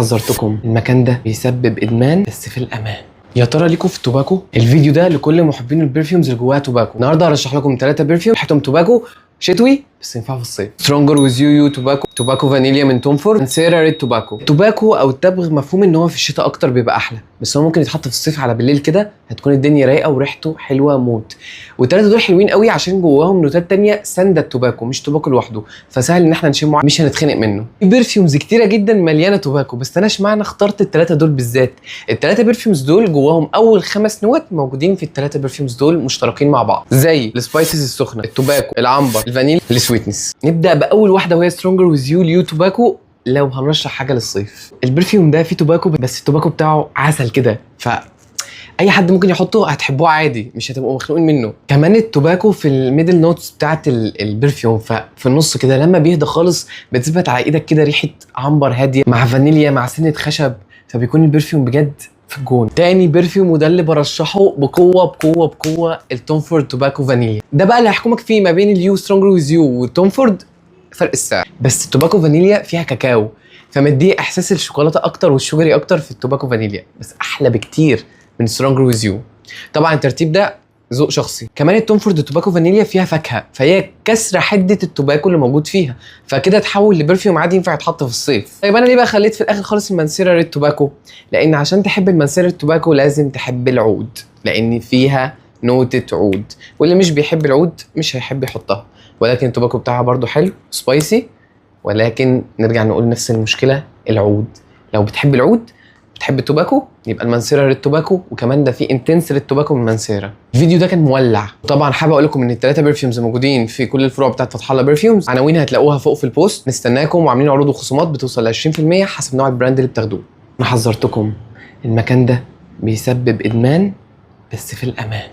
حذرتكم، المكان ده بيسبب ادمان بس في الامان. يا ترى ليكم في التوباكو؟ الفيديو ده لكل محبين البرفيومز اللي جواها توباكو. النهارده هرشح لكم 3 برفيوم ريحتهم توباكو شتوي بس ينفعوا في الصيف. سترونجر ويز يو توباكو فانيليا من توم فورد، مانسيرا ريد توباكو او التبغ مفهوم ان هو في الشتاء اكتر بيبقى احلى، بس هو ممكن يتحط في الصيف على بالليل كده هتكون الدنيا رايقه وريحته حلوه موت. والثلاثه دول حلوين قوي عشان جواهم نوتات تانية ساندة التوباكو، مش توباكو لوحده، فسهل ان احنا نشمه مش هنتخنق منه. في برفيومز كتيره جدا مليانه توباكو، بس انا اشمعنى اخترت الثلاثه دول بالذات؟ الثلاثه برفيومز دول جواهم اول 5 نوت موجودين في الثلاثه برفيومز دول مشتركين مع بعض، زي السبايسز السخنه، التوباكو، العنبر، الفانيليا، السويتنس. نبدا باول واحده وهي سترونجر ويز يو توباكو. لو هنرشح حاجه للصيف، البرفيوم ده فيه توباكو بس التوباكو بتاعه عسل كده، اي حد ممكن يحطه هتحبوه عادي، مش هتبقوا مخنوقين منه. كمان التوباكو في الميدل نوتس بتاعت البرفيوم، ففي النص كده لما بيهدى خالص بتثبت على ايدك كده ريحه عنبر هاديه مع فانيليا مع سنه خشب، فبيكون البرفيوم بجد في الجون. تاني برفيوم وده اللي برشحه بقوه التوم فورد توباكو فانيليا. ده بقى اللي هيحكمك فيه ما بين اليو سترونجر ويز يو والتوم فورد فرق السعر، بس التوباكو فانيليا فيها كاكاو فمديه احساس الشوكولاته اكتر والشوجري اكتر في التوباكو فانيليا، بس احلى بكتير من سترونجر ويز يو. طبعا الترتيب ده ذوق شخصي. كمان التوم فورد توباكو فانيليا فيها فاكهه، فهي كسر حده التوباكو اللي موجود فيها، فكده تحول لبرفيوم عادي ينفع يتحط في الصيف. طيب انا ليه بقى خليت في الاخر خالص المانسيرا ريد توباكو؟ لان عشان تحب المانسيرا ريد توباكو لازم تحب العود، لان فيها نوتة عود، واللي مش بيحب العود مش هيحب يحطها. ولكن التوباكو بتاعها برضو حلو سبايسي، ولكن نرجع نقول نفس المشكله، العود. لو بتحب العود بتحب التوباكو يبقى المانسيرا ريد توباكو، وكمان ده في انتنس ريد توباكو من مانسيرا. الفيديو ده كان مولع. طبعا حابب اقول لكم ان الثلاثه برفيومز موجودين في كل الفروع بتاعت فتح الله برفيومز، عناوين هتلاقوها فوق في البوست. نستناكم، وعاملين عروض وخصومات بتوصل ل 20% حسب نوع البراند اللي بتاخدوه. انا حذرتكم، المكان ده بيسبب ادمان بس في الامان.